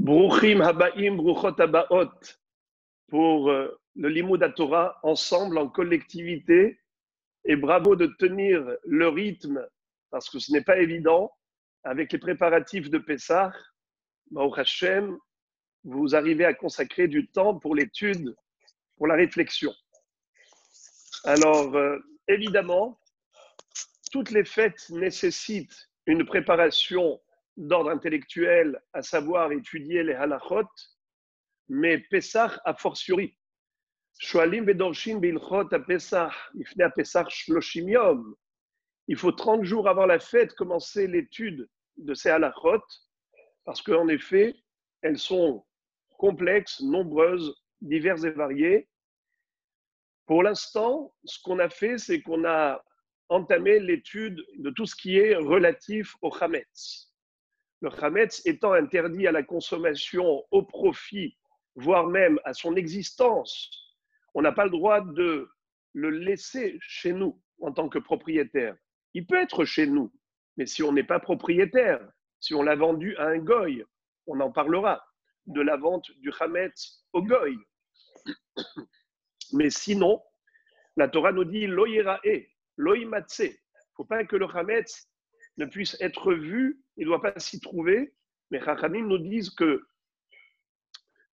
Bruchim habaim, bruchot habaot, pour le Limud Torah, ensemble, en collectivité. Et bravo de tenir le rythme, parce que ce n'est pas évident, avec les préparatifs de Pessah. Baruch Hashem, vous arrivez à consacrer du temps pour l'étude, pour la réflexion. Alors, évidemment, toutes les fêtes nécessitent une préparation d'ordre intellectuel, à savoir étudier les halachot, mais Pessah a fortiori. Shoalim vedorshin beilchot a Pessah, ifne a Pessah shloshim yom. Il faut 30 jours avant la fête commencer l'étude de ces halachot, parce qu'en effet, elles sont complexes, nombreuses, diverses et variées. Pour l'instant, ce qu'on a fait, c'est qu'on a entamé l'étude de tout ce qui est relatif au chametz. Le chametz étant interdit à la consommation au profit, voire même à son existence, on n'a pas le droit de le laisser chez nous en tant que propriétaire. Il peut être chez nous, mais si on n'est pas propriétaire, si on l'a vendu à un goy, on en parlera de la vente du chametz au goy. Mais sinon, la Torah nous dit lo yirae, lo yimatse. Il ne faut pas que le chametz ne puisse être vu, il ne doit pas s'y trouver. Mais Chachamim nous disent que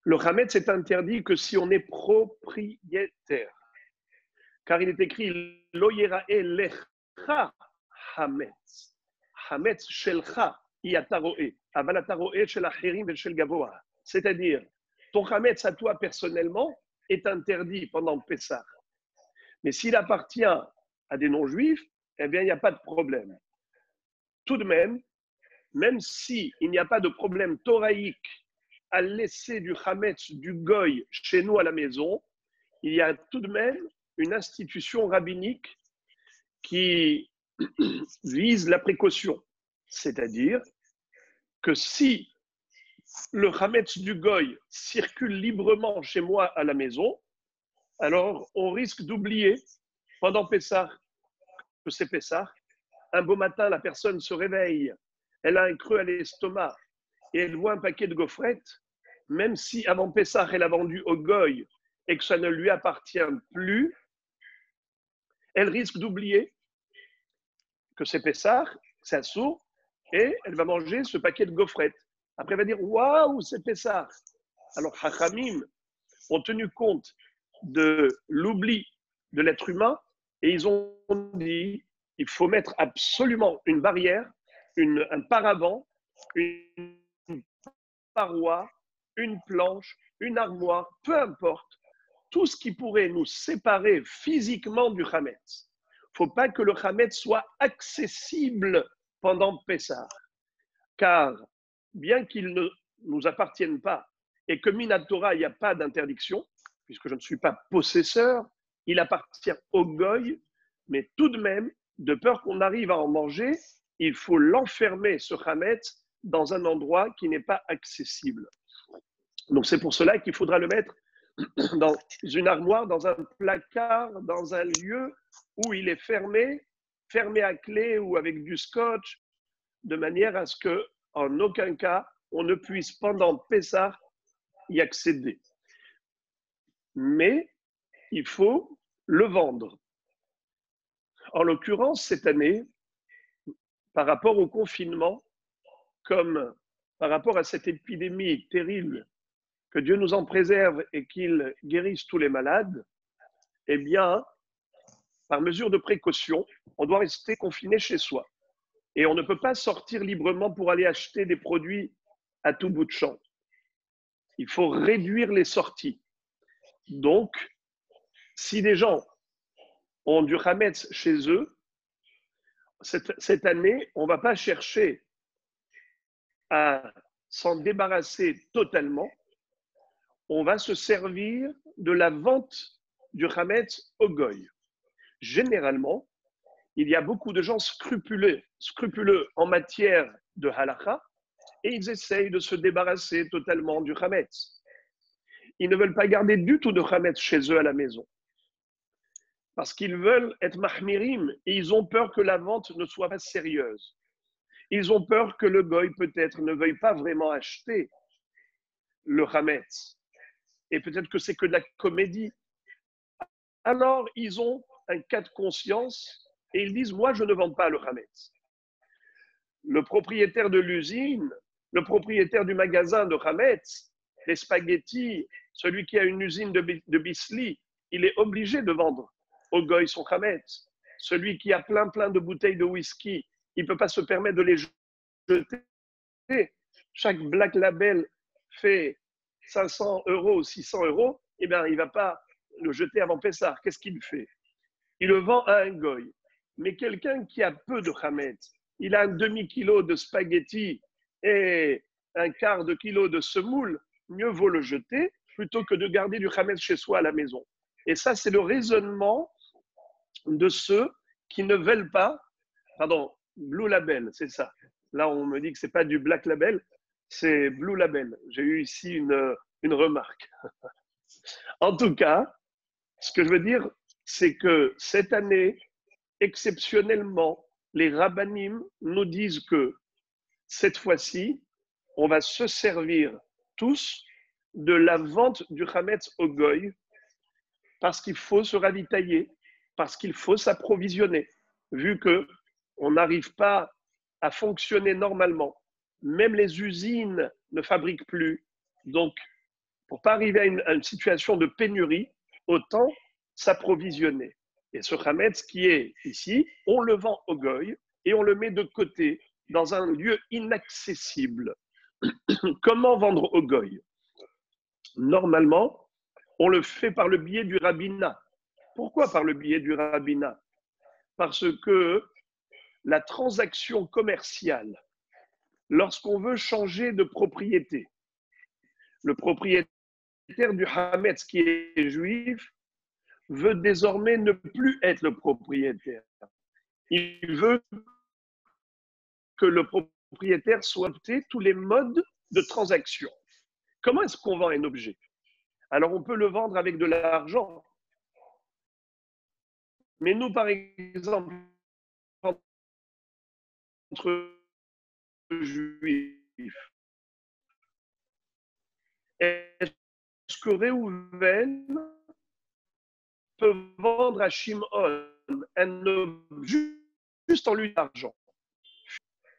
le chametz est interdit que si on est propriétaire. Car il est écrit lo yirae lecha chametz. Chametz shelcha yataroe, aval ataroe shel acherim ve shel gavoa. C'est-à-dire, ton chametz à toi personnellement est interdit pendant Pessah. Mais s'il appartient à des non-juifs, eh bien, il n'y a pas de problème. Tout de même s'il n'y a pas de problème thoraïque à laisser du chametz, du goy chez nous à la maison, il y a tout de même une institution rabbinique qui vise la précaution. C'est-à-dire que si le chametz du goy circule librement chez moi à la maison, alors on risque d'oublier pendant Pessah que c'est Pessah. Un beau matin, la personne se réveille, elle a un creux à l'estomac et elle voit un paquet de gaufrettes, même si avant Pessah, elle a vendu au goy et que ça ne lui appartient plus, elle risque d'oublier que c'est Pessah, c'est assourd, et elle va manger ce paquet de gaufrettes. Après, elle va dire « Waouh, c'est Pessah !» Alors, Chachamim ont tenu compte de l'oubli de l'être humain et ils ont dit il faut mettre absolument une barrière, un paravent, une paroi, une planche, une armoire, peu importe, tout ce qui pourrait nous séparer physiquement du chametz. Il ne faut pas que le chametz soit accessible pendant Pessah, car bien qu'il ne nous appartienne pas et que Minat Torah, il n'y a pas d'interdiction, puisque je ne suis pas possesseur, il appartient au goy, mais tout de même, de peur qu'on arrive à en manger, il faut l'enfermer, ce chametz, dans un endroit qui n'est pas accessible. Donc c'est pour cela qu'il faudra le mettre dans une armoire, dans un placard, dans un lieu où il est fermé à clé ou avec du scotch, de manière à ce qu'en aucun cas, on ne puisse pendant Pessah y accéder. Mais il faut le vendre. En l'occurrence, cette année, par rapport au confinement, comme par rapport à cette épidémie terrible, que Dieu nous en préserve et qu'il guérisse tous les malades, eh bien, par mesure de précaution, on doit rester confiné chez soi. Et on ne peut pas sortir librement pour aller acheter des produits à tout bout de champ. Il faut réduire les sorties. Donc, si des gens ont du chametz chez eux, cette année, on ne va pas chercher à s'en débarrasser totalement. On va se servir de la vente du chametz au goy. Généralement, il y a beaucoup de gens scrupuleux en matière de halakha et ils essayent de se débarrasser totalement du chametz. Ils ne veulent pas garder du tout de chametz chez eux à la maison. Parce qu'ils veulent être mahmirim et ils ont peur que la vente ne soit pas sérieuse. Ils ont peur que le goy peut-être ne veuille pas vraiment acheter. le Hametz, et peut-être que c'est que de la comédie, alors ils ont un cas de conscience et ils disent, moi je ne vends pas le Hametz. Le propriétaire de l'usine, le propriétaire du magasin de Hametz, les spaghettis, celui qui a une usine de Bisli, il est obligé de vendre au goy son Hametz. Celui qui a plein de bouteilles de whisky, il ne peut pas se permettre de les jeter. Chaque Black Label fait 500 euros ou 600 euros, eh bien, il ne va pas le jeter avant Pessah. Qu'est-ce qu'il fait? Il le vend à un goy. Mais quelqu'un qui a peu de Hametz, il a un demi-kilo de spaghettis et un quart de kilo de semoule, mieux vaut le jeter plutôt que de garder du Hametz chez soi à la maison. Et ça, c'est le raisonnement de ceux qui ne veulent pas, pardon, Blue Label, c'est ça. Là, on me dit que ce n'est pas du Black Label, c'est Blue Label. J'ai eu ici une remarque. En tout cas, ce que je veux dire, c'est que cette année, exceptionnellement, les rabbanim nous disent que cette fois-ci, on va se servir tous de la vente du Hametz au Goy parce qu'il faut se ravitailler, parce qu'il faut s'approvisionner, vu qu'on n'arrive pas à fonctionner normalement. Même les usines ne fabriquent plus. Donc, pour ne pas arriver à une situation de pénurie, autant s'approvisionner. Et ce Hametz qui est ici, on le vend au goy et on le met de côté dans un lieu inaccessible. Comment vendre au goy? Normalement, on le fait par le biais du rabbinat. Pourquoi par le biais du rabbinat? Parce que la transaction commerciale, lorsqu'on veut changer de propriété, le propriétaire du Hametz qui est juif veut désormais ne plus être le propriétaire. Il veut que le propriétaire soit adopté tous les modes de transaction. Comment est-ce qu'on vend un objet? Alors, on peut le vendre avec de l'argent. Mais nous, par exemple, entre juifs, est-ce que Réhouven peut vendre à Shimon un objet juste en lui d'argent?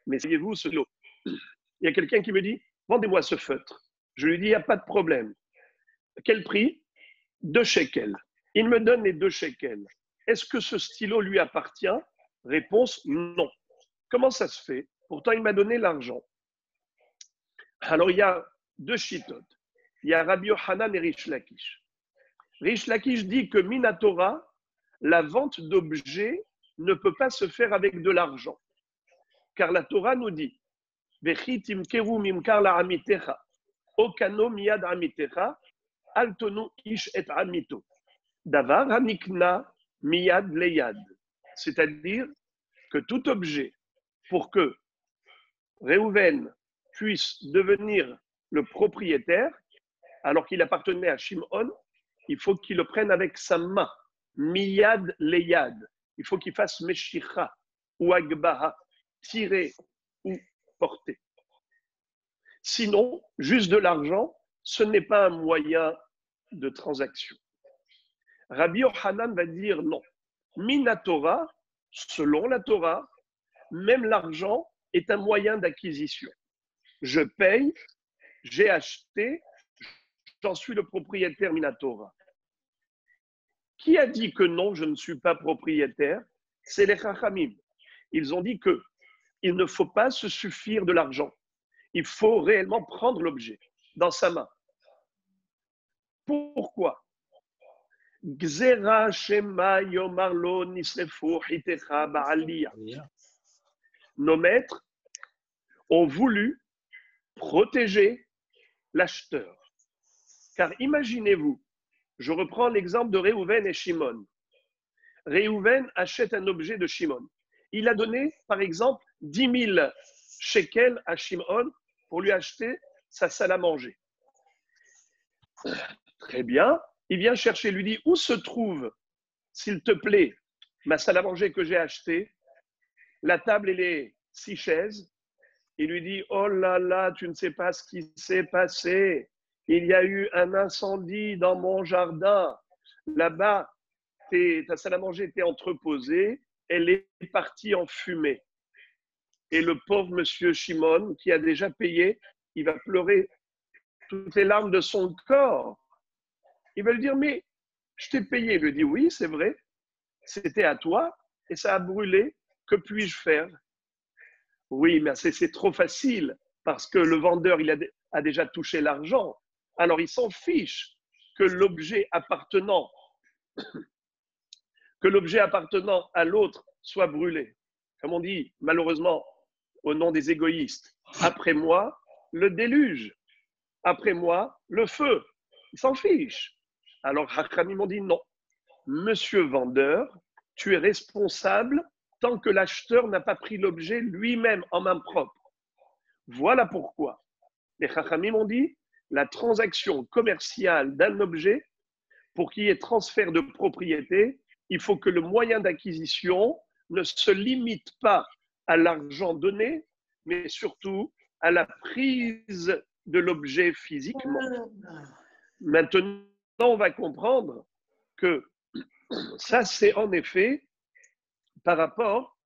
Mais voyez-vous ce lot? Il y a quelqu'un qui me dit, vendez-moi ce feutre. Je lui dis, il n'y a pas de problème. Quel prix? 2 shekels. Il me donne les 2 shekels. Est-ce que ce stylo lui appartient? Réponse, non. Comment ça se fait? Pourtant, il m'a donné l'argent. Alors, il y a 2 chitotes. Il y a Rabbi Yochanan et Rish Lakish. Rish Lakish dit que Minatora, la vente d'objets ne peut pas se faire avec de l'argent. Car la Torah nous dit, Vechitim keru mimkar la amitecha, okano miyad amitecha, altonu ish et amito. Davar hanikna miyad leyad. C'est-à-dire que tout objet, pour que Réhouven puisse devenir le propriétaire, alors qu'il appartenait à Shimon, il faut qu'il le prenne avec sa main. Miyad leyad. Il faut qu'il fasse meshicha ou agbaha, tirer ou porter. Sinon, juste de l'argent, ce n'est pas un moyen de transaction. Rabbi Yochanan va dire non. Minatora, selon la Torah, même l'argent est un moyen d'acquisition. Je paye, j'ai acheté, j'en suis le propriétaire Minatora. Qui a dit que non, je ne suis pas propriétaire? C'est les Chachamim. Ils ont dit qu'il ne faut pas se suffire de l'argent. Il faut réellement prendre l'objet dans sa main. Pourquoi? Nos maîtres ont voulu protéger l'acheteur. Car imaginez-vous, je reprends l'exemple de Réhouven et Shimon. Réhouven achète un objet de Shimon. Il a donné, par exemple, 10 000 shekels à Shimon pour lui acheter sa salle à manger. Très bien. Il vient chercher, lui dit, où se trouve, s'il te plaît, ma salle à manger que j'ai achetée? La table et les 6 chaises. Il lui dit, oh là là, tu ne sais pas ce qui s'est passé. il y a eu un incendie dans mon jardin. Là-bas, ta salle à manger était entreposée, elle est partie en fumée. Et le pauvre monsieur Shimon, qui a déjà payé, il va pleurer toutes les larmes de son corps. Il va lui dire, mais je t'ai payé. Il lui dit, oui, c'est vrai, c'était à toi et ça a brûlé. Que puis-je faire? Oui, mais c'est trop facile parce que le vendeur, a déjà touché l'argent. Alors, il s'en fiche que l'objet appartenant à l'autre soit brûlé. Comme on dit, malheureusement, au nom des égoïstes, après moi, le déluge. Après moi, le feu. Il s'en fiche. Alors, Hachamim m'ont dit non. Monsieur vendeur, tu es responsable tant que l'acheteur n'a pas pris l'objet lui-même en main propre. Voilà pourquoi. Les Chachamim m'ont dit la transaction commerciale d'un objet, pour qu'il y ait transfert de propriété, il faut que le moyen d'acquisition ne se limite pas à l'argent donné, mais surtout à la prise de l'objet physiquement. Maintenant, on va comprendre que ça, c'est en effet par rapport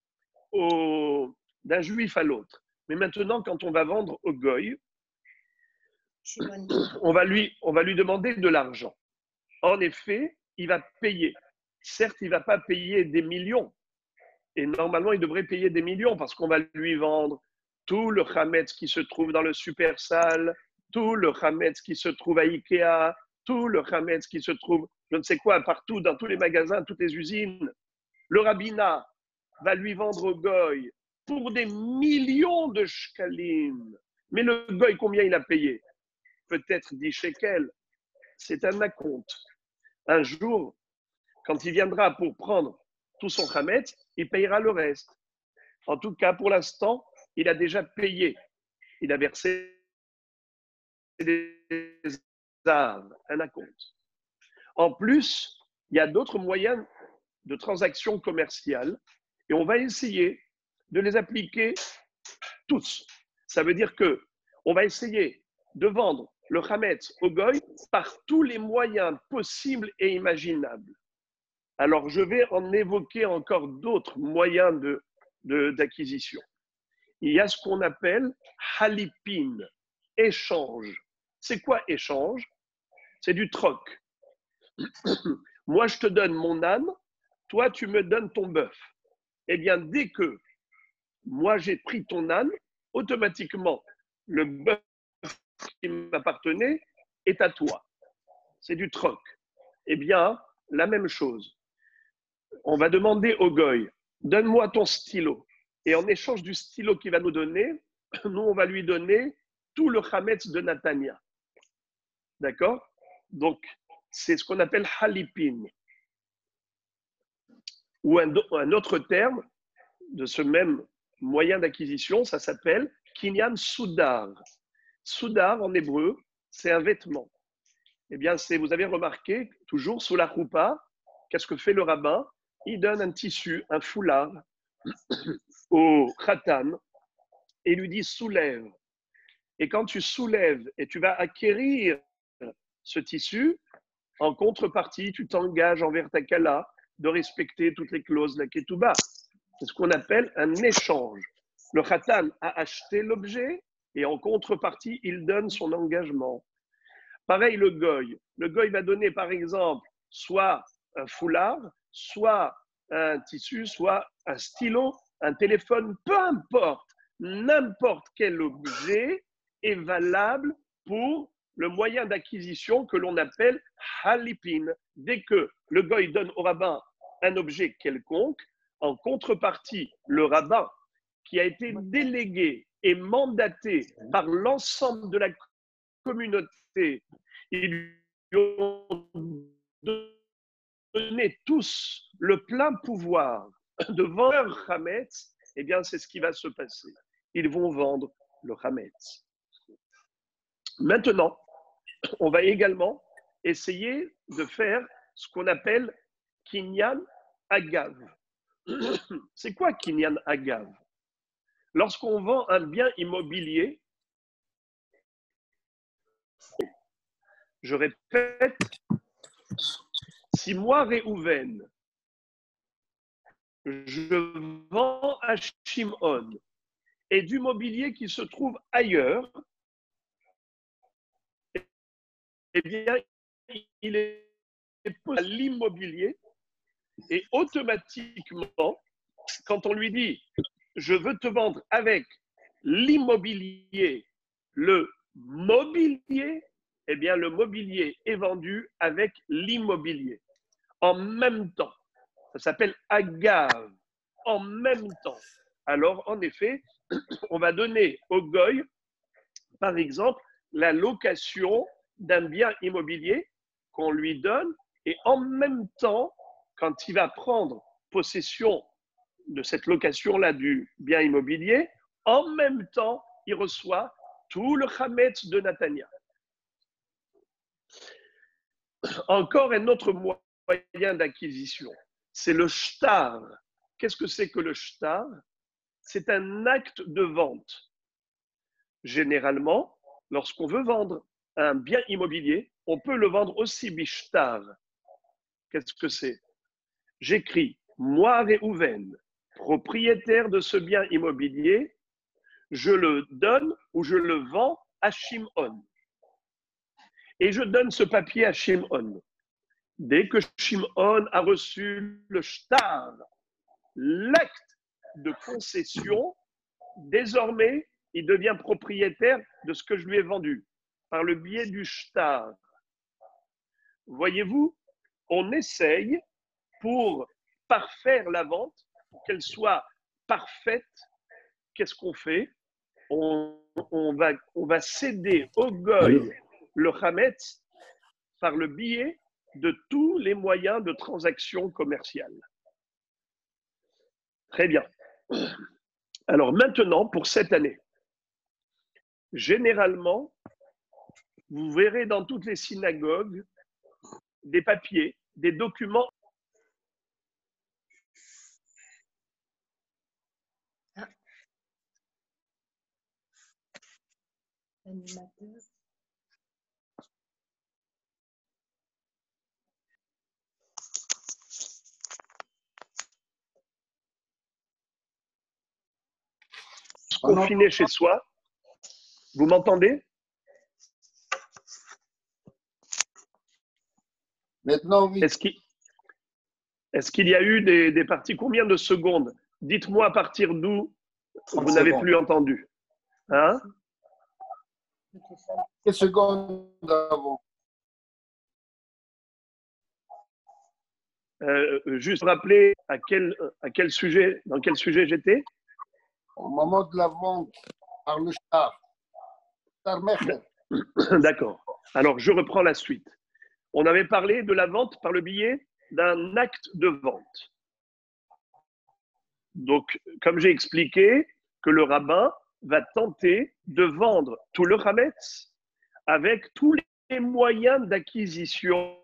d'un juif à l'autre. Mais maintenant, quand on va vendre au goy, on va lui demander de l'argent. En effet, il va payer. Certes, il ne va pas payer des millions. Et normalement, il devrait payer des millions parce qu'on va lui vendre tout le chametz qui se trouve dans le Supersal, tout le chametz qui se trouve à Ikea, tout le chametz qui se trouve, je ne sais quoi, partout, dans tous les magasins, toutes les usines. Le rabbinat va lui vendre au goy pour des millions de shkalim. Mais le goy, combien il a payé? Peut-être 10 shekels. C'est un acompte. Un jour, quand il viendra pour prendre tout son chametz, il payera le reste. En tout cas, pour l'instant, il a déjà payé. Il a versé des armes, un acompte. En plus, il y a d'autres moyens de transactions commerciales et on va essayer de les appliquer tous. Ça veut dire que on va essayer de vendre le chametz au goy par tous les moyens possibles et imaginables. Alors, je vais en évoquer encore d'autres moyens d'acquisition. Il y a ce qu'on appelle halipin, échange. C'est quoi échange? C'est du troc. Moi, je te donne mon âne, toi, tu me donnes ton bœuf. Eh bien, dès que moi, j'ai pris ton âne, automatiquement, le bœuf qui m'appartenait est à toi. C'est du troc. Eh bien, la même chose. On va demander au goy, donne-moi ton stylo. Et en échange du stylo qu'il va nous donner, nous, on va lui donner tout le chametz de Natania. D'accord? Donc, c'est ce qu'on appelle halipin. Ou un autre terme de ce même moyen d'acquisition, ça s'appelle kinyan soudar. Soudar, en hébreu, c'est un vêtement. Eh bien, vous avez remarqué, toujours sous la choupa, qu'est-ce que fait le rabbin? Il donne un tissu, un foulard au khatan et lui dit soulève. Et quand tu soulèves et tu vas acquérir ce tissu, en contrepartie, tu t'engages envers ta kala de respecter toutes les clauses de la ketouba. C'est ce qu'on appelle un échange. Le khatan a acheté l'objet et en contrepartie, il donne son engagement. Pareil, le goy. Le goy va donner, par exemple, soit un foulard, soit un tissu, soit un stylo, un téléphone, peu importe. N'importe quel objet est valable pour le moyen d'acquisition que l'on appelle halipin. Dès que le goy donne au rabbin un objet quelconque, en contrepartie, le rabbin qui a été délégué et mandaté par l'ensemble de la communauté, ils lui ont donné tous le plein pouvoir de vendre leur chametz, eh bien, c'est ce qui va se passer. Ils vont vendre le chametz. Maintenant, on va également essayer de faire ce qu'on appelle kinyan agav. C'est quoi kinyan agav? Lorsqu'on vend un bien immobilier, Je répète, si moi, Réhouven, je vends à Shimon et du mobilier qui se trouve ailleurs, eh bien, il est possible à l'immobilier et automatiquement, quand on lui dit je veux te vendre avec l'immobilier, le mobilier, eh bien, le mobilier est vendu avec l'immobilier en même temps. Ça s'appelle agave, en même temps. Alors, en effet, on va donner au goy, par exemple, la location d'un bien immobilier qu'on lui donne et en même temps, quand il va prendre possession de cette location-là du bien immobilier, en même temps, il reçoit tout le chametz de Natania. Encore un autre moyen d'acquisition, c'est le shtar. Qu'est-ce que c'est que le shtar? C'est un acte de vente. Généralement, lorsqu'on veut vendre un bien immobilier, on peut le vendre aussi bishtar. Qu'est-ce que c'est? J'écris, moi, Réhouven, propriétaire de ce bien immobilier, je le donne ou je le vends à Shimon. Et je donne ce papier à Shimon. Dès que Shimon a reçu le shtar, l'acte de concession, désormais, il devient propriétaire de ce que je lui ai vendu par le biais du shtar. Voyez-vous, on essaye pour parfaire la vente, pour qu'elle soit parfaite. Qu'est-ce qu'on fait? On va céder au goy le chametz par le biais de tous les moyens de transaction commerciale. Très bien. Alors maintenant, pour cette année, généralement, vous verrez dans toutes les synagogues des papiers, des documents. Animateur. Confiné chez soi. Vous m'entendez? Maintenant, oui. Est-ce qu'il y a eu des parties? Combien de secondes? Dites-moi à partir d'où vous n'avez plus entendu. Hein? Quelques secondes avant. Juste rappeler à quel sujet, dans quel sujet j'étais? Au moment de la vente par le shtar. D'accord. Alors, je reprends la suite. On avait parlé de la vente par le biais d'un acte de vente. Donc, comme j'ai expliqué, que le rabbin va tenter de vendre tout le chametz avec tous les moyens d'acquisition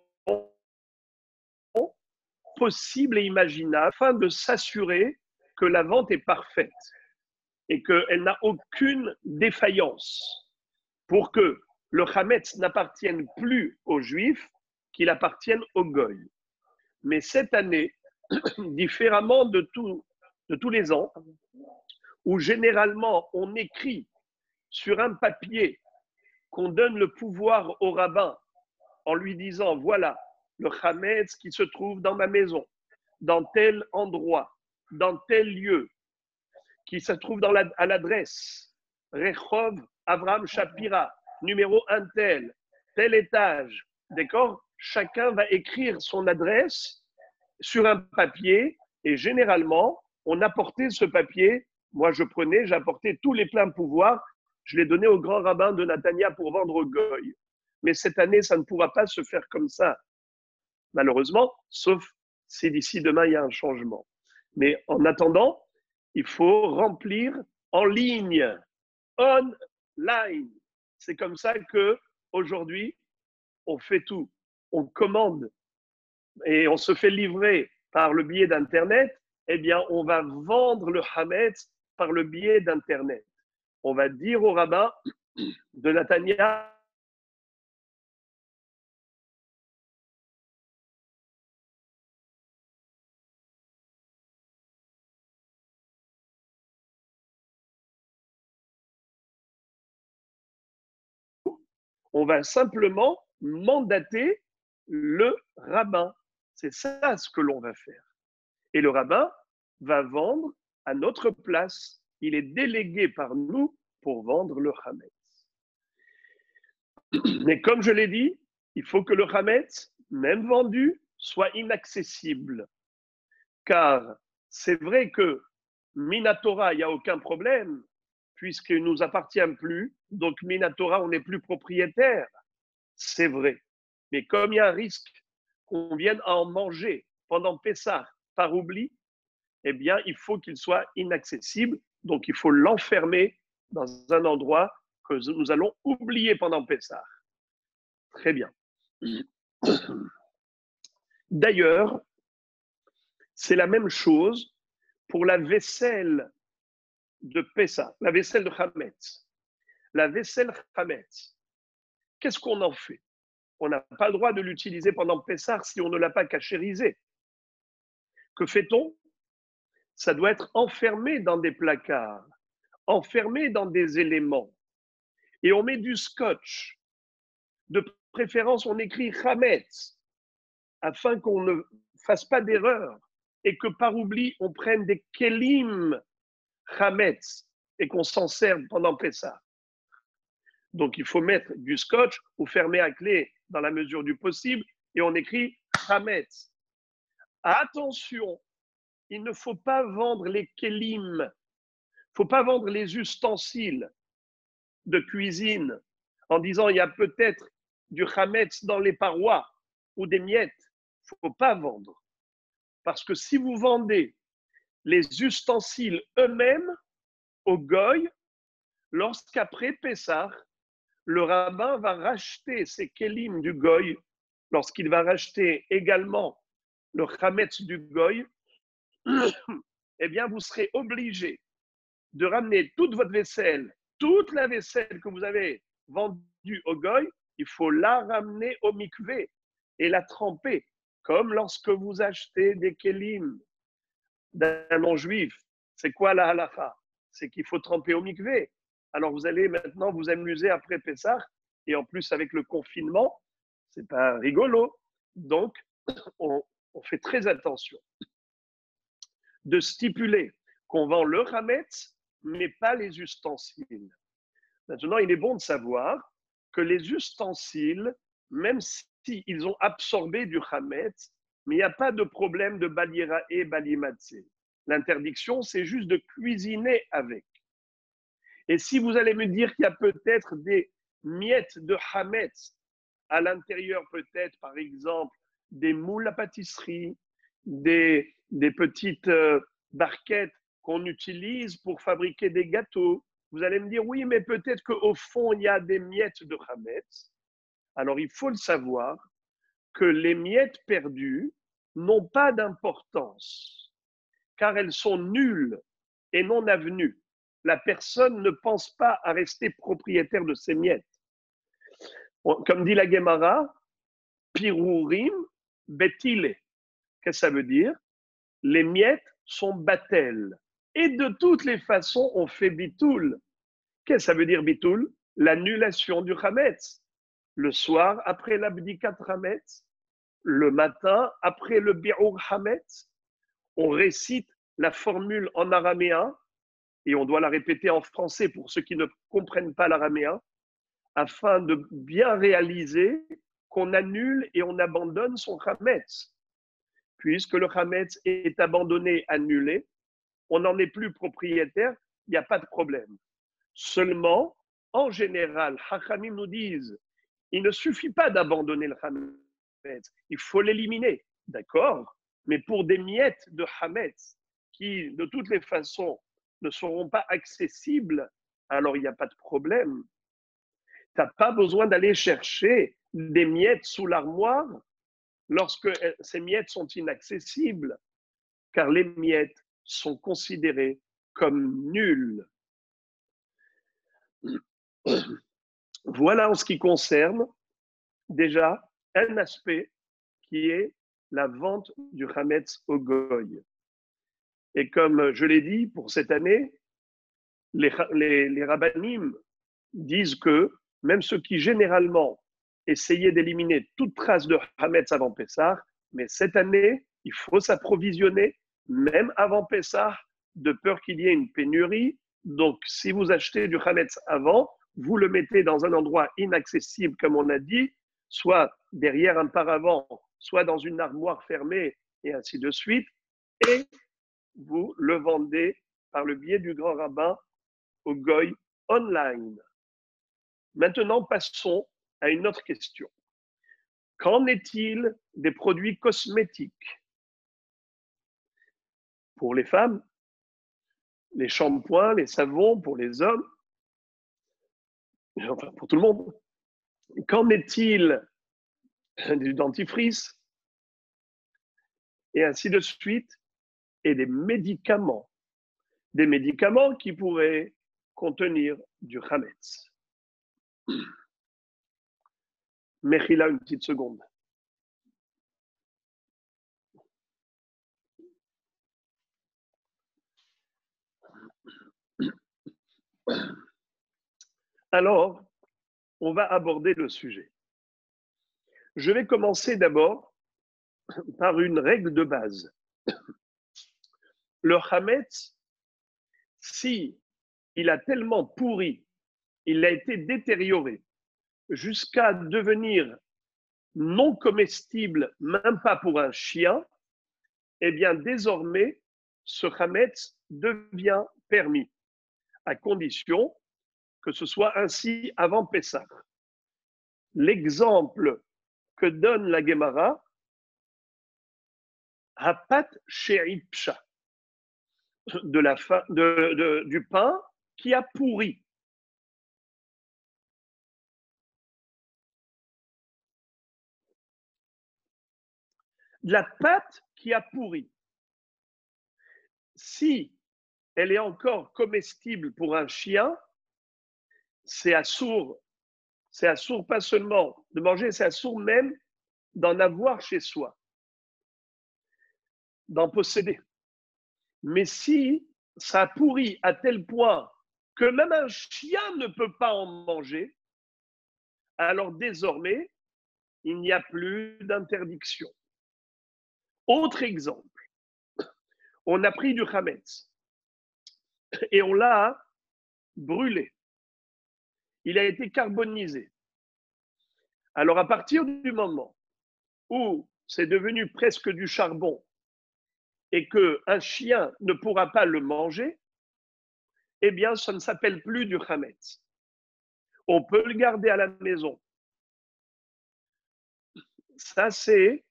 possibles et imaginables afin de s'assurer que la vente est parfaite et qu'elle n'a aucune défaillance pour que le chametz n'appartienne plus aux Juifs, qu'il appartienne aux goy. Mais cette année, différemment de tous les ans, où généralement on écrit sur un papier qu'on donne le pouvoir au rabbin en lui disant, voilà, le chametz qui se trouve dans ma maison, dans tel endroit, dans tel lieu, qui se trouve à l'adresse Rehov Avram Shapira, numéro un tel étage, d'accord? Chacun va écrire son adresse sur un papier et généralement, on apportait ce papier. Moi, j'apportais tous les pleins pouvoirs, je les donnais au grand rabbin de Natania pour vendre au goy. Mais cette année, ça ne pourra pas se faire comme ça, malheureusement, sauf si d'ici demain, il y a un changement. Mais en attendant, il faut remplir en ligne, online. C'est comme ça qu'aujourd'hui, on fait tout. On commande et on se fait livrer par le biais d'Internet. Eh bien, on va vendre le chametz par le biais d'Internet. On va dire au rabbin de Natania, On va simplement mandater le rabbin. C'est ça ce que l'on va faire. Et le rabbin va vendre à notre place. Il est délégué par nous pour vendre le Hametz. Mais comme je l'ai dit, il faut que le Hametz, même vendu, soit inaccessible. Car c'est vrai que Minatora, il n'y a aucun problème, puisqu'il ne nous appartient plus. Donc Minatora, on n'est plus propriétaire. C'est vrai. Mais comme il y a un risque qu'on vienne à en manger pendant Pessah par oubli, eh bien, il faut qu'il soit inaccessible. Donc, il faut l'enfermer dans un endroit que nous allons oublier pendant Pessah. Très bien. D'ailleurs, c'est la même chose pour la vaisselle de Pessah, la vaisselle de Hametz. La vaisselle Hametz, qu'est-ce qu'on en fait? On n'a pas le droit de l'utiliser pendant Pessah si on ne l'a pas cachérisé. Que fait-on? Ça doit être enfermé dans des placards, enfermé dans des éléments. Et on met du scotch. De préférence, on écrit Hametz, afin qu'on ne fasse pas d'erreur et que par oubli, on prenne des kelim Hametz et qu'on s'en serve pendant Pessah. Donc, il faut mettre du scotch ou fermer à clé dans la mesure du possible et on écrit Hametz. Attention, il ne faut pas vendre les kelim, il ne faut pas vendre les ustensiles de cuisine en disant il y a peut-être du Hametz dans les parois ou des miettes. Il ne faut pas vendre. Parce que si vous vendez les ustensiles eux-mêmes au goy, lorsqu'après Pessah, le rabbin va racheter ces kelim du goy, lorsqu'il va racheter également le Hametz du goy, eh bien, vous serez obligé de ramener toute votre vaisselle, toute la vaisselle que vous avez vendue au goy, il faut la ramener au mikvé et la tremper, comme lorsque vous achetez des kelim d'un non-juif. C'est quoi la halakha? C'est qu'il faut tremper au mikvé. Alors vous allez maintenant vous amuser après Pessah, et en plus avec le confinement, c'est pas rigolo. Donc, on fait très attention de stipuler qu'on vend le Hametz, mais pas les ustensiles. Maintenant, il est bon de savoir que les ustensiles, même s'ils ont absorbé du Hametz, mais il n'y a pas de problème de balira et balimatse. L'interdiction, c'est juste de cuisiner avec. Et si vous allez me dire qu'il y a peut-être des miettes de Hametz à l'intérieur, peut-être, par exemple, des moules à pâtisserie, des petites barquettes qu'on utilise pour fabriquer des gâteaux. Vous allez me dire, oui, mais peut-être qu'au fond, il y a des miettes de Hametz. Alors, il faut le savoir que les miettes perdues n'ont pas d'importance, car elles sont nulles et non avenues. La personne ne pense pas à rester propriétaire de ces miettes. Comme dit la Gemara, pirurim betile. Qu'est-ce que ça veut dire? Les miettes sont battelles. Et de toutes les façons, on fait bitoul. Qu'est-ce que ça veut dire bitoul? L'annulation du Hametz. Le soir, après l'abdikat Hametz, le matin, après le bi'ur Hametz, on récite la formule en araméen, et on doit la répéter en français pour ceux qui ne comprennent pas l'araméen, afin de bien réaliser qu'on annule et on abandonne son Hametz. Puisque le Hametz est abandonné, annulé, on n'en est plus propriétaire, il n'y a pas de problème. Seulement, en général, Hachamim nous disent, il ne suffit pas d'abandonner le Hametz, il faut l'éliminer, d'accord? Mais pour des miettes de Hametz qui, de toutes les façons, ne seront pas accessibles, alors il n'y a pas de problème. Tu n'as pas besoin d'aller chercher des miettes sous l'armoire lorsque ces miettes sont inaccessibles, car les miettes sont considérées comme nulles. Voilà en ce qui concerne déjà un aspect qui est la vente du Hametz au Goy. Et comme je l'ai dit, pour cette année, les rabbanim disent que même ceux qui généralement essayaient d'éliminer toute trace de Hametz avant Pessah, mais cette année, il faut s'approvisionner, même avant Pessah, de peur qu'il y ait une pénurie. Donc, si vous achetez du Hametz avant, vous le mettez dans un endroit inaccessible, comme on a dit, soit derrière un paravent, soit dans une armoire fermée, et ainsi de suite, et vous le vendez par le biais du grand rabbin au Goy online. Maintenant, passons à une autre question. Qu'en est-il des produits cosmétiques? Pour les femmes, les shampoings, les savons pour les hommes, enfin pour tout le monde. Qu'en est-il du dentifrice? Et ainsi de suite, et des médicaments qui pourraient contenir du Hametz. Mechila, une petite seconde. Alors, on va aborder le sujet. Je vais commencer d'abord par une règle de base. Le Hametz, si il a tellement pourri, il a été détérioré jusqu'à devenir non comestible, même pas pour un chien, eh bien désormais, ce Hametz devient permis, à condition que ce soit ainsi avant Pessah. L'exemple que donne la Gemara, Hapat She'ipsha, du pain qui a pourri. De la pâte qui a pourri. Si elle est encore comestible pour un chien, c'est assourd. C'est assourd pas seulement de manger, c'est assourd même d'en avoir chez soi, d'en posséder. Mais si ça pourrit à tel point que même un chien ne peut pas en manger, alors désormais, il n'y a plus d'interdiction. Autre exemple, on a pris du Hametz et on l'a brûlé. Il a été carbonisé. Alors à partir du moment où c'est devenu presque du charbon et qu'un chien ne pourra pas le manger, eh bien, ça ne s'appelle plus du Hametz. On peut le garder à la maison. Ça, c'est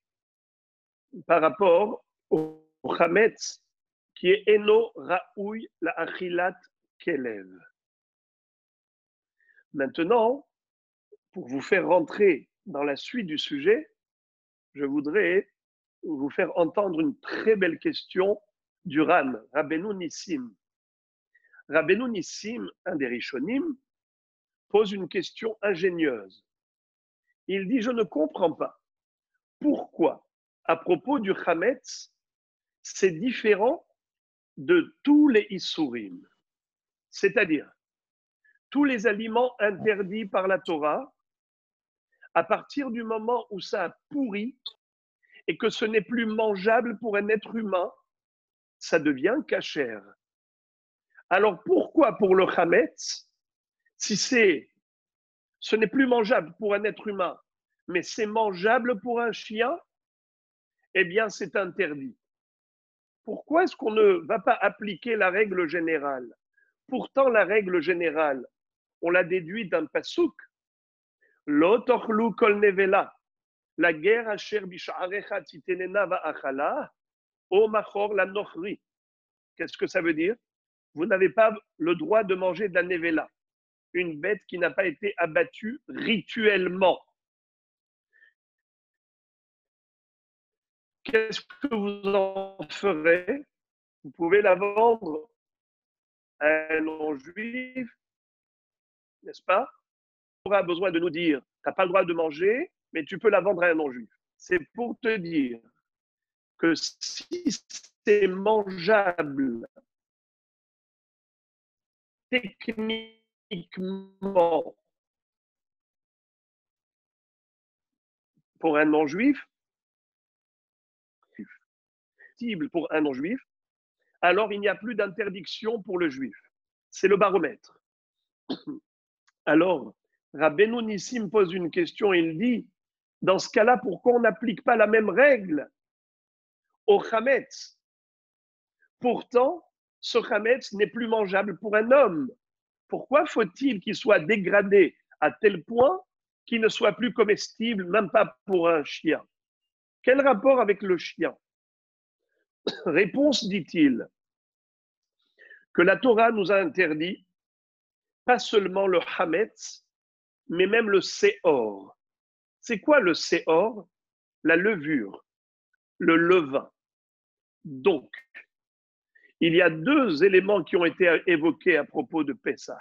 par rapport au Hametz qui est Eno Raoui la Achilat Kelev. Maintenant, pour vous faire rentrer dans la suite du sujet, je voudrais vous faire entendre une très belle question du Ran, Rabbeinu Nissim. Rabbeinu Nissim, un des Rishonim, pose une question ingénieuse. Il dit, je ne comprends pas pourquoi, à propos du Hametz, c'est différent de tous les Issourim. C'est-à-dire, tous les aliments interdits par la Torah, à partir du moment où ça a pourri et que ce n'est plus mangeable pour un être humain, ça devient cachère. Alors pourquoi pour le Hametz, si ce n'est plus mangeable pour un être humain, mais c'est mangeable pour un chien, eh bien c'est interdit. Pourquoi est-ce qu'on ne va pas appliquer la règle générale? Pourtant, la règle générale, on l'a déduit d'un pasouk. Lo tochlu kol nevela, la guerre asher bish'arecha titenena va'achala, o machor la nochri. Qu'est-ce que ça veut dire? Vous n'avez pas le droit de manger de la nevela, une bête qui n'a pas été abattue rituellement. Qu'est-ce que vous en ferez? Vous pouvez la vendre à un non-juif, n'est-ce pas? On aura besoin de nous dire, tu n'as pas le droit de manger, mais tu peux la vendre à un non-juif. C'est pour te dire que si c'est mangeable techniquement pour un non-juif, pour un non-juif, alors il n'y a plus d'interdiction pour le juif. C'est le baromètre. Alors, Rabbeinu Nissim pose une question, il dit, dans ce cas-là, pourquoi on n'applique pas la même règle au Hametz? Pourtant, ce Hametz n'est plus mangeable pour un homme. Pourquoi faut-il qu'il soit dégradé à tel point qu'il ne soit plus comestible, même pas pour un chien? Quel rapport avec le chien? Réponse, dit-il, que la Torah nous a interdit pas seulement le Hametz, mais même le Séhor. C'est quoi le Séhor? La levure, le levain. Donc, il y a deux éléments qui ont été évoqués à propos de Pessah.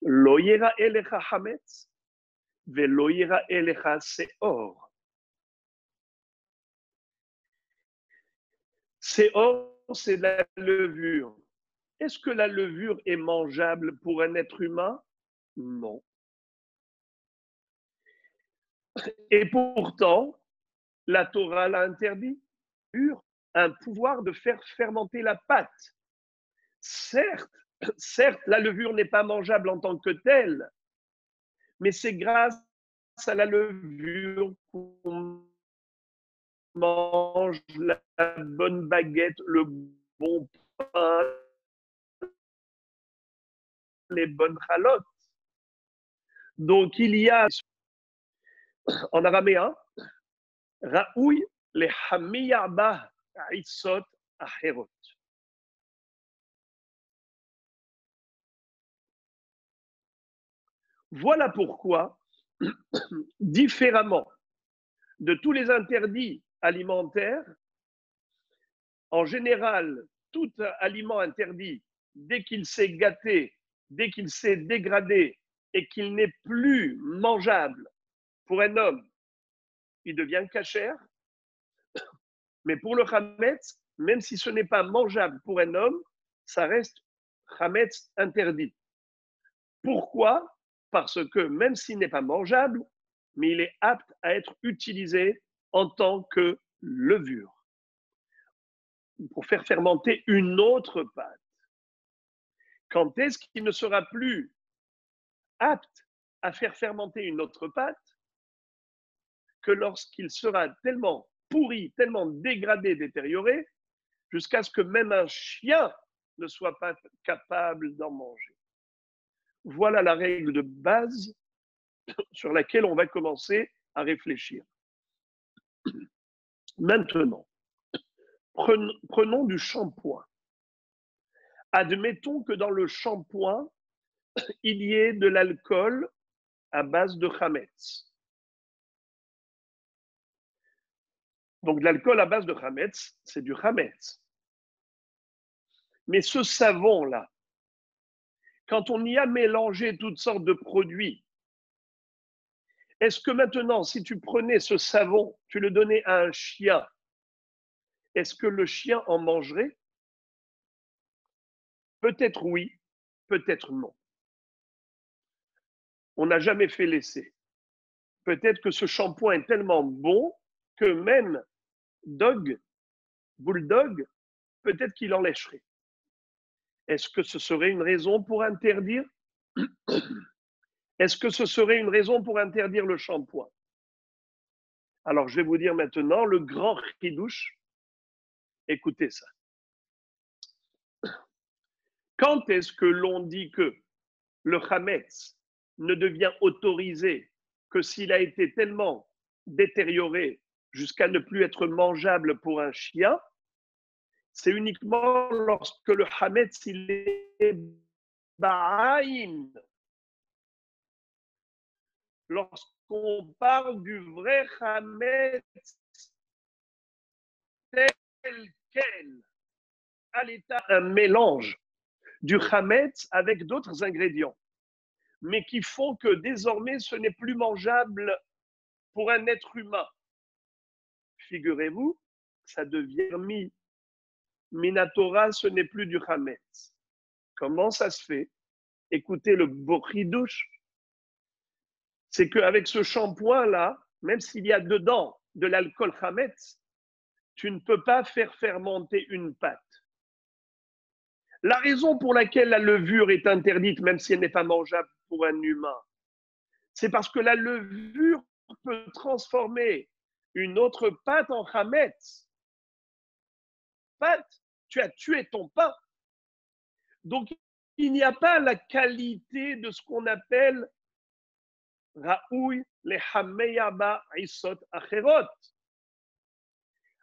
Lo yira elecha hametz, ve lo yira elecha seor. Seor, c'est la levure. Est-ce que la levure est mangeable pour un être humain? Non. Et pourtant, la Torah l'a interdit. Un pouvoir de faire fermenter la pâte. Certes, la levure n'est pas mangeable en tant que telle, mais c'est grâce à la levure qu'on mange la bonne baguette, le bon pain, les bonnes chalotes. Donc il y a en araméen, Raoui les hamiyaba isot acherot. Voilà pourquoi, différemment de tous les interdits alimentaires, en général, tout aliment interdit, dès qu'il s'est gâté, dès qu'il s'est dégradé et qu'il n'est plus mangeable pour un homme, il devient cachère. Mais pour le chametz, même si ce n'est pas mangeable pour un homme, ça reste chametz interdit. Pourquoi? Parce que même s'il n'est pas mangeable, mais il est apte à être utilisé en tant que levure pour faire fermenter une autre pâte. Quand est-ce qu'il ne sera plus apte à faire fermenter une autre pâte? Que lorsqu'il sera tellement pourri, tellement dégradé, détérioré, jusqu'à ce que même un chien ne soit pas capable d'en manger. Voilà la règle de base sur laquelle on va commencer à réfléchir. Maintenant, prenons du shampoing. Admettons que dans le shampoing, il y ait de l'alcool à base de chametz. Donc, de l'alcool à base de chametz, c'est du chametz. Mais ce savon-là, quand on y a mélangé toutes sortes de produits, est-ce que maintenant, si tu prenais ce savon, tu le donnais à un chien, est-ce que le chien en mangerait? Peut-être oui, peut-être non. On n'a jamais fait l'essai. Peut-être que ce shampoing est tellement bon que même Bulldog, peut-être qu'il en lècherait. Est-ce que ce serait une raison pour interdire? Est-ce que ce serait une raison pour interdire le shampoing? Alors, je vais vous dire maintenant le grand chidouche. Écoutez ça. Quand est-ce que l'on dit que le chametz ne devient autorisé que s'il a été tellement détérioré jusqu'à ne plus être mangeable pour un chien? C'est uniquement lorsque le chametz il est ba'ayin. Lorsqu'on parle du vrai chametz tel quel, à l'état un mélange du chametz avec d'autres ingrédients, mais qui font que désormais ce n'est plus mangeable pour un être humain. Figurez-vous, ça devient Minatora, ce n'est plus du chametz. Comment ça se fait? Écoutez le beau chidouche. C'est qu'avec ce shampoing-là, même s'il y a dedans de l'alcool chametz, tu ne peux pas faire fermenter une pâte. La raison pour laquelle la levure est interdite, même si elle n'est pas mangeable pour un humain, c'est parce que la levure peut transformer une autre pâte en chametz. Pâte, tu as tué ton pain. Donc, il n'y a pas la qualité de ce qu'on appelle Raoui le Hameyaba Isot Acherot.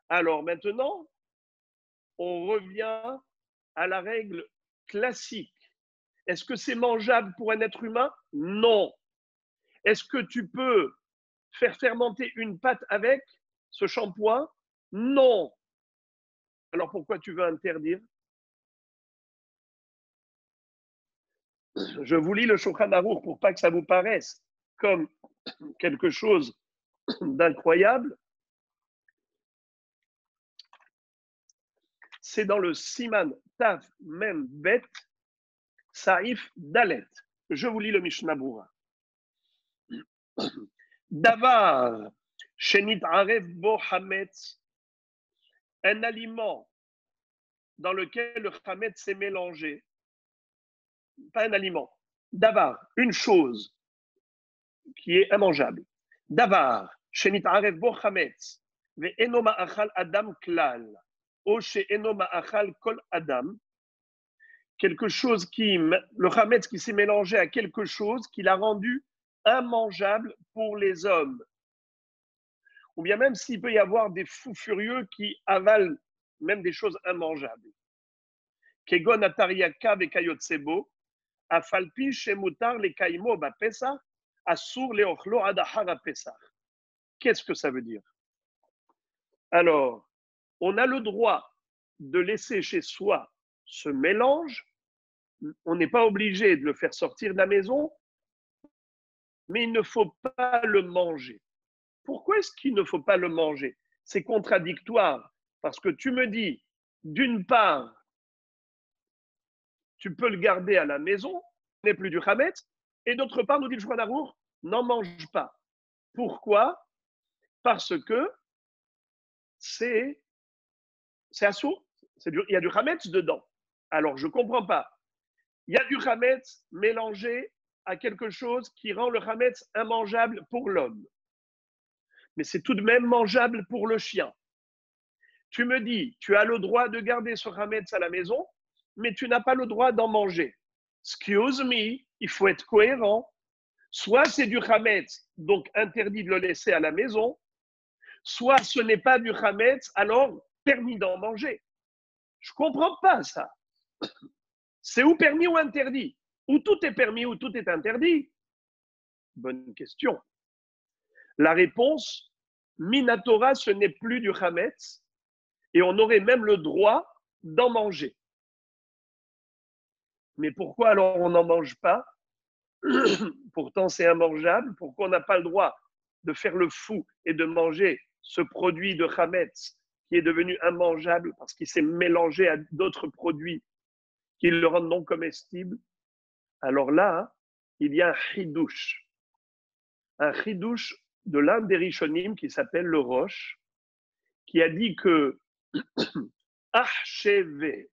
Alors maintenant, on revient à la règle classique. Est-ce que c'est mangeable pour un être humain? Non. Est-ce que tu peux faire fermenter une pâte avec ce shampoing? Non. Alors pourquoi tu veux interdire? Je vous lis le Shulchan Aruch pour pas que ça vous paraisse comme quelque chose d'incroyable. C'est dans le Siman Tav Mem Bet Saif Dalet. Je vous lis le Mishnah Berurah. Davar Shenit Aref Bo Hametz, un aliment dans lequel le Hametz s'est mélangé. Pas un aliment. Davar, une chose qui est immangeable. Davar Shenit Aref Bo Hametz, Ve Eno Ma'achal Adam Klal. Kol Adam, quelque chose le chametz qui s'est mélangé à quelque chose qui l'a rendu immangeable pour les hommes. Ou bien même s'il peut y avoir des fous furieux qui avalent même des choses immangeables. Kegon atariaka bekayotsebo, afalpi shemutar le kaimo ba pesach, asur le ochlo adahar pesach. Qu'est-ce que ça veut dire? Alors, on a le droit de laisser chez soi ce mélange. On n'est pas obligé de le faire sortir de la maison, mais il ne faut pas le manger. Pourquoi est-ce qu'il ne faut pas le manger? C'est contradictoire, parce que tu me dis, d'une part, tu peux le garder à la maison, ce n'est plus du chametz, et d'autre part, nous dit le Shulchan Aruch, n'en mange pas. Pourquoi? Parce que c'est assourd, il y a du chametz dedans. Alors, je ne comprends pas. Il y a du chametz mélangé à quelque chose qui rend le chametz immangeable pour l'homme. Mais c'est tout de même mangeable pour le chien. Tu me dis, tu as le droit de garder ce chametz à la maison, mais tu n'as pas le droit d'en manger. Excuse me, il faut être cohérent. Soit c'est du chametz, donc interdit de le laisser à la maison, soit ce n'est pas du chametz, alors permis d'en manger. Je ne comprends pas ça. C'est ou permis ou interdit. Ou tout est permis ou tout est interdit. Bonne question. La réponse, Minatora, ce n'est plus du chametz et on aurait même le droit d'en manger. Mais pourquoi alors on n'en mange pas? Pourtant c'est immangeable. Pourquoi on n'a pas le droit de faire le fou et de manger ce produit de chametz qui est devenu immangeable parce qu'il s'est mélangé à d'autres produits qui le rendent non comestible? Alors là, il y a un chidouche de l'un des Rishonim qui s'appelle le Roche, qui a dit que Archevé,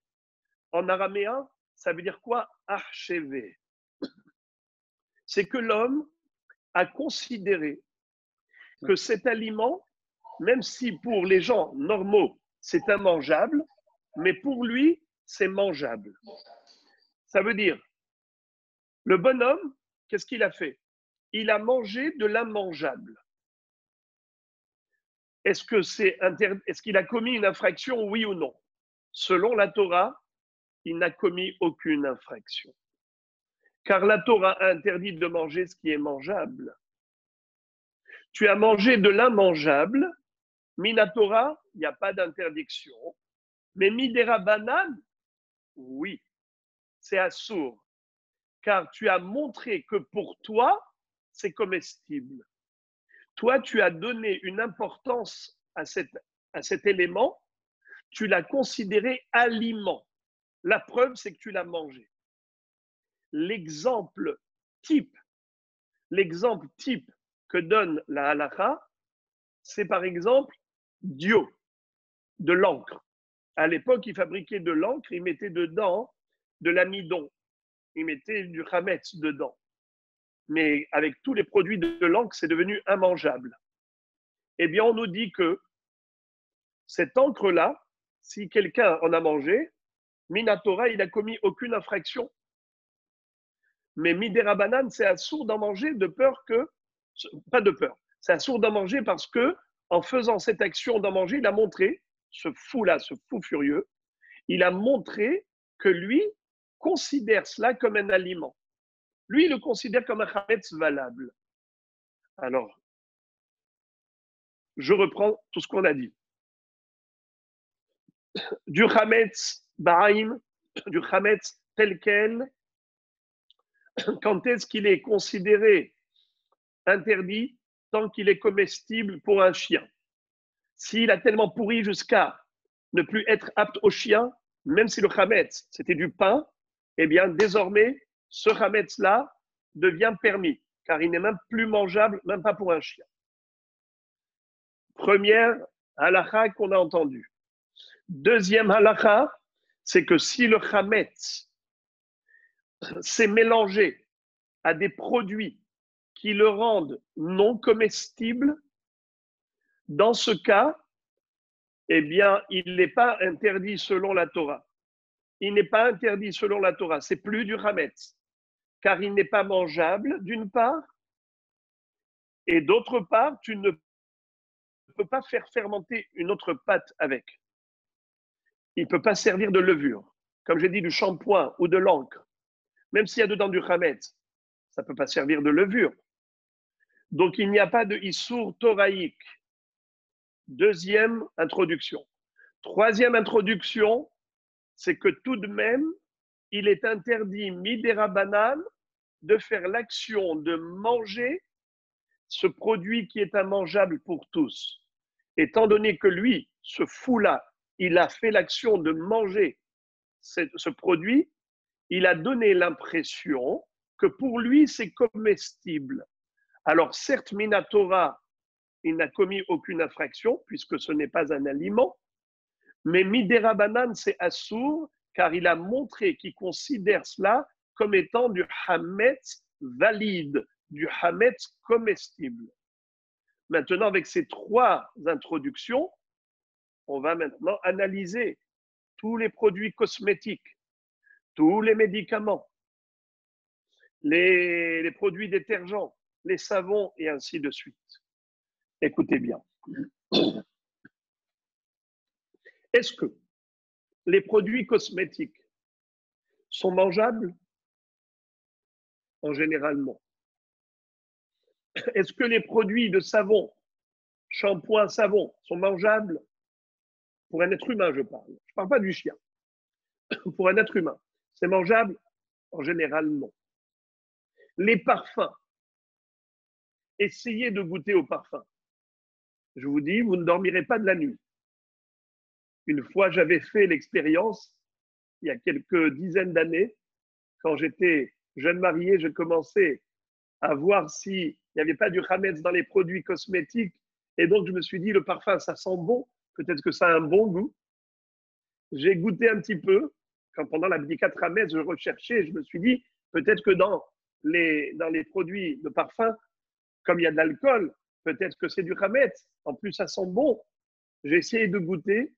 en araméen, ça veut dire quoi? Archevé. C'est que l'homme a considéré que cet aliment, même si pour les gens normaux, c'est immangeable, mais pour lui, c'est mangeable. Ça veut dire, le bonhomme, qu'est-ce qu'il a fait? Il a mangé de l'immangeable. Est-ce qu'il a commis une infraction, oui ou non? Selon la Torah, il n'a commis aucune infraction. Car la Torah a interdit de manger ce qui est mangeable. Tu as mangé de l'immangeable, mina Torah, il n'y a pas d'interdiction. Mais midera banane, oui, c'est assourd. Car tu as montré que pour toi, c'est comestible. Toi, tu as donné une importance à cet élément, tu l'as considéré aliment. La preuve, c'est que tu l'as mangé. L'exemple type que donne la halakha, c'est par exemple Dio, de l'encre. À l'époque, ils fabriquaient de l'encre, ils mettaient dedans de l'amidon, ils mettaient du chametz dedans. Mais avec tous les produits de l'encre, c'est devenu immangeable. Eh bien, on nous dit que cette encre-là, si quelqu'un en a mangé, Minatora, il n'a commis aucune infraction. Mais Midera Banane, c'est assourd d'en manger de peur que. Pas de peur. C'est assourd d'en manger parce que, en faisant cette action d'en manger, il a montré, ce fou-là, ce fou furieux, il a montré que lui considère cela comme un aliment. Lui, il le considère comme un chametz valable. Alors, je reprends tout ce qu'on a dit. Du chametz ba'im, du chametz tel quel, quand est-ce qu'il est considéré interdit? Tant qu'il est comestible pour un chien. S'il a tellement pourri jusqu'à ne plus être apte au chien, même si le chametz, c'était du pain, eh bien, désormais, ce chametz-là devient permis, car il n'est même plus mangeable, même pas pour un chien. Première halakha qu'on a entendue. Deuxième halakha, c'est que si le chametz s'est mélangé à des produits qui le rendent non comestible, dans ce cas, eh bien, il n'est pas interdit selon la Torah. Il n'est pas interdit selon la Torah. C'est plus du chametz, car il n'est pas mangeable, d'une part, et d'autre part, tu ne peux pas faire fermenter une autre pâte avec. Il ne peut pas servir de levure. Comme j'ai dit, du shampoing ou de l'encre, même s'il y a dedans du chametz, ça ne peut pas servir de levure. Donc, il n'y a pas de issour toraïque. Deuxième introduction. Troisième introduction, c'est que tout de même, il est interdit, midera banane, de faire l'action de manger ce produit qui est immangeable pour tous. Étant donné que lui, ce fou-là, il a fait l'action de manger ce produit, il a donné l'impression que pour lui, c'est comestible. Alors certes, Minatora, il n'a commis aucune infraction, puisque ce n'est pas un aliment, mais Midera Banane, c'est assourd, car il a montré qu'il considère cela comme étant du hametz valide, du hametz comestible. Maintenant, avec ces trois introductions, on va maintenant analyser tous les produits cosmétiques, tous les médicaments, les produits détergents, les savons et ainsi de suite. Écoutez bien. Est-ce que les produits cosmétiques sont mangeables? En général, non. Est-ce que les produits de savon, shampoing, savon, sont mangeables? Pour un être humain, je parle. Je ne parle pas du chien. Pour un être humain, c'est mangeable? En général, non. Les parfums, essayez de goûter aux parfums. Je vous dis, vous ne dormirez pas de la nuit. Une fois, j'avais fait l'expérience, il y a quelques dizaines d'années, quand j'étais jeune marié, je commençais à voir s'il n'y avait pas du chametz dans les produits cosmétiques. Et donc, je me suis dit, le parfum, ça sent bon. Peut-être que ça a un bon goût. J'ai goûté un petit peu. Quand pendant la bdikat chametz, je recherchais, je me suis dit, peut-être que dans les produits de parfum, comme il y a de l'alcool, peut-être que c'est du chametz. En plus, ça sent bon. J'ai essayé de goûter.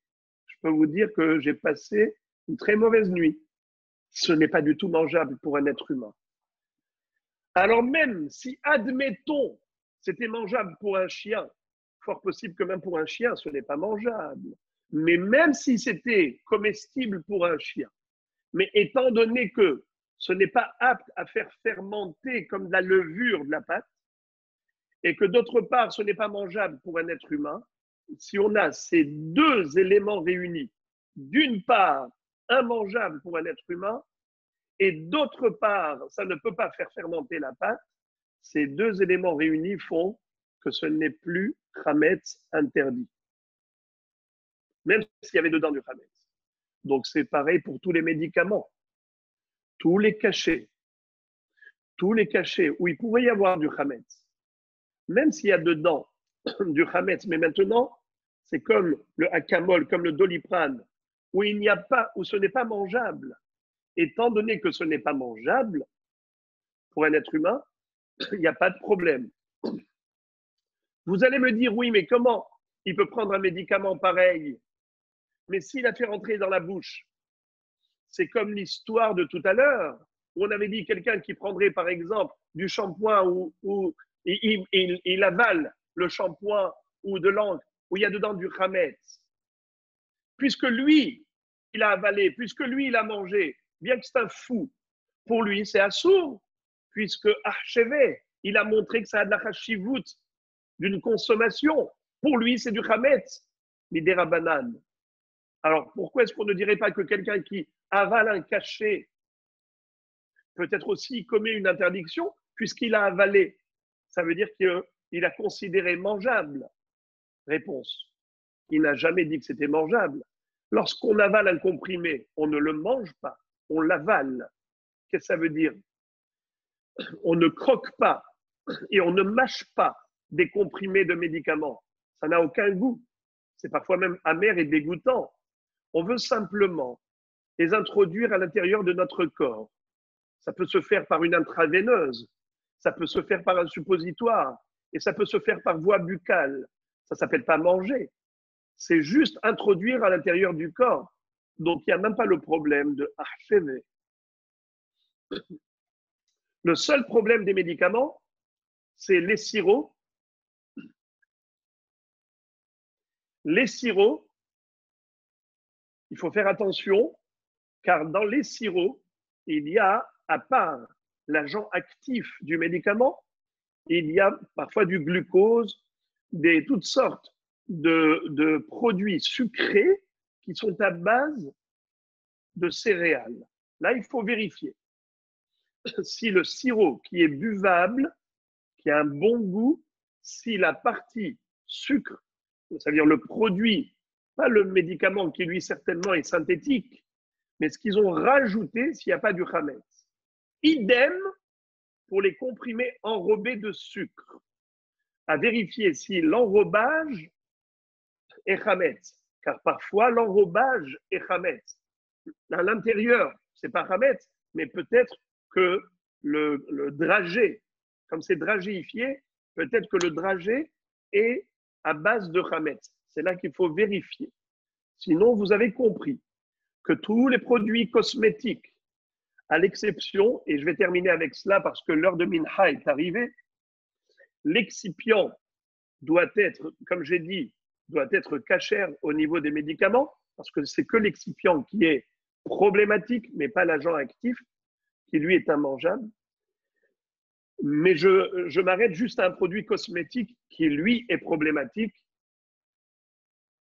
Je peux vous dire que j'ai passé une très mauvaise nuit. Ce n'est pas du tout mangeable pour un être humain. Alors même si, admettons, c'était mangeable pour un chien, fort possible que même pour un chien, ce n'est pas mangeable. Mais même si c'était comestible pour un chien, mais étant donné que ce n'est pas apte à faire fermenter comme de la levure de la pâte, et que d'autre part, ce n'est pas mangeable pour un être humain, si on a ces deux éléments réunis, d'une part, immangeable pour un être humain, et d'autre part, ça ne peut pas faire fermenter la pâte, ces deux éléments réunis font que ce n'est plus chametz interdit. Même s'il y avait dedans du chametz. Donc c'est pareil pour tous les médicaments, tous les cachets où il pouvait y avoir du chametz, même s'il y a dedans du Hametz. Mais maintenant, c'est comme le Akamol, comme le Doliprane, où il n'y a pas, où ce n'est pas mangeable. Étant donné que ce n'est pas mangeable pour un être humain, il n'y a pas de problème. Vous allez me dire, oui, mais comment il peut prendre un médicament pareil? Mais s'il a fait rentrer dans la bouche, c'est comme l'histoire de tout à l'heure, où on avait dit quelqu'un qui prendrait, par exemple, du shampoing ou il avale le shampoing ou de l'encre, où il y a dedans du chametz. Puisque lui, il a avalé, puisque lui, il a mangé, bien que c'est un fou, pour lui, c'est assourd, puisque Archevé, il a montré que ça a de la chashivut, d'une consommation. Pour lui, c'est du chametz, l'idéra banane. Alors, pourquoi est-ce qu'on ne dirait pas que quelqu'un qui avale un cachet peut-être aussi commet une interdiction, puisqu'il a avalé? Ça veut dire qu'il a considéré mangeable. Réponse. Il n'a jamais dit que c'était mangeable. Lorsqu'on avale un comprimé, on ne le mange pas, on l'avale. Qu'est-ce que ça veut dire? On ne croque pas et on ne mâche pas des comprimés de médicaments. Ça n'a aucun goût. C'est parfois même amer et dégoûtant. On veut simplement les introduire à l'intérieur de notre corps. Ça peut se faire par une intraveineuse, ça peut se faire par un suppositoire, et ça peut se faire par voie buccale. Ça ne s'appelle pas manger. C'est juste introduire à l'intérieur du corps. Donc, il n'y a même pas le problème de archever. Le seul problème des médicaments, c'est les sirops. Les sirops, il faut faire attention, car dans les sirops, il y a, à part l'agent actif du médicament, il y a parfois du glucose, toutes sortes de produits sucrés qui sont à base de céréales. Là, il faut vérifier si le sirop qui est buvable, qui a un bon goût, si la partie sucre, c'est-à-dire le produit, pas le médicament qui lui certainement est synthétique, mais ce qu'ils ont rajouté s'il n'y a pas du chametz. Idem pour les comprimés enrobés de sucre. À vérifier si l'enrobage est chametz, car parfois l'enrobage est chametz. À l'intérieur, c'est pas chametz, mais peut-être que le dragé, comme c'est dragéifié, peut-être que le dragé est à base de chametz. C'est là qu'il faut vérifier. Sinon, vous avez compris que tous les produits cosmétiques, à l'exception, et je vais terminer avec cela parce que l'heure de Minha est arrivée, l'excipient doit être, comme j'ai dit, doit être cachère au niveau des médicaments, parce que c'est que l'excipient qui est problématique, mais pas l'agent actif, qui lui est immangeable. Mais je m'arrête juste à un produit cosmétique qui lui est problématique.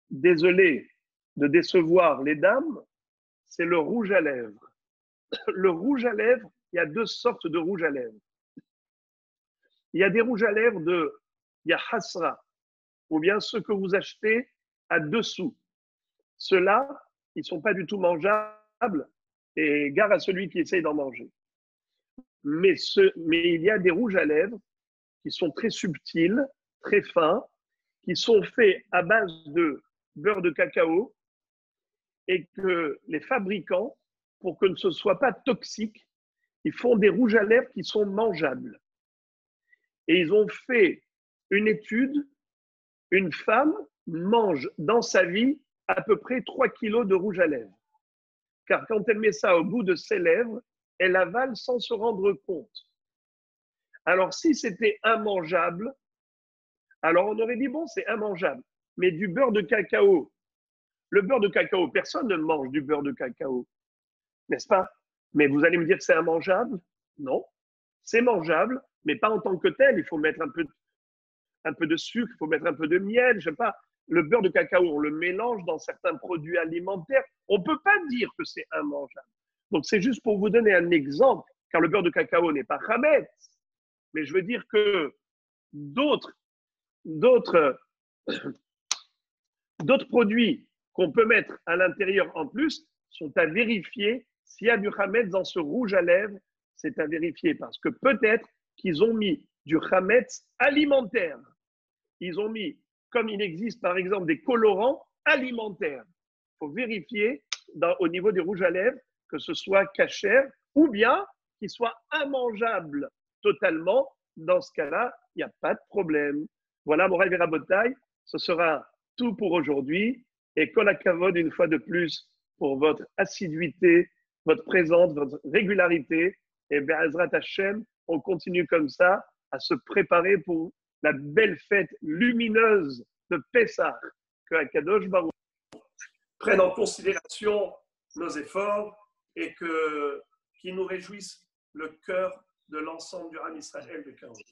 Désolé de décevoir les dames, c'est le rouge à lèvres. Le rouge à lèvres, il y a deux sortes de rouge à lèvres. Il y a des rouges à lèvres il y a Hasra, ou bien ceux que vous achetez à dessous. Ceux-là, ils ne sont pas du tout mangeables, et gare à celui qui essaye d'en manger. Mais il y a des rouges à lèvres qui sont très subtils, très fins, qui sont faits à base de beurre de cacao, et que les fabricants, pour que ce ne soit pas toxique, ils font des rouges à lèvres qui sont mangeables. Et ils ont fait une étude, une femme mange dans sa vie à peu près 3 kilos de rouge à lèvres. Car quand elle met ça au bout de ses lèvres, elle avale sans se rendre compte. Alors si c'était immangeable, alors on aurait dit, bon, c'est immangeable. Mais du beurre de cacao, le beurre de cacao, personne ne mange du beurre de cacao, n'est-ce pas? Mais vous allez me dire que c'est immangeable? Non, c'est mangeable, mais pas en tant que tel. Il faut mettre un peu de sucre, il faut mettre un peu de miel, je sais pas. Le beurre de cacao, on le mélange dans certains produits alimentaires. On ne peut pas dire que c'est immangeable. Donc, c'est juste pour vous donner un exemple, car le beurre de cacao n'est pas chametz. Mais je veux dire que d'autres produits qu'on peut mettre à l'intérieur en plus sont à vérifier. S'il y a du chametz dans ce rouge à lèvres, c'est à vérifier parce que peut-être qu'ils ont mis du chametz alimentaire. ils ont mis, comme il existe par exemple des colorants alimentaires. Il faut vérifier au niveau des rouges à lèvres que ce soit cachère ou bien qu'il soit immangeable totalement. Dans ce cas-là, il n'y a pas de problème. Voilà, Moraï Verabotaï, ce sera tout pour aujourd'hui. Et Kol HaKavod, une fois de plus, pour votre assiduité, votre présence, votre régularité. Et Be'ezrat Hashem, on continue comme ça à se préparer pour la belle fête lumineuse de Pessah. Que Akadosh Baruch prenne en considération nos efforts et qu'il nous réjouisse le cœur de l'ensemble du Ham Israël de 15 jours.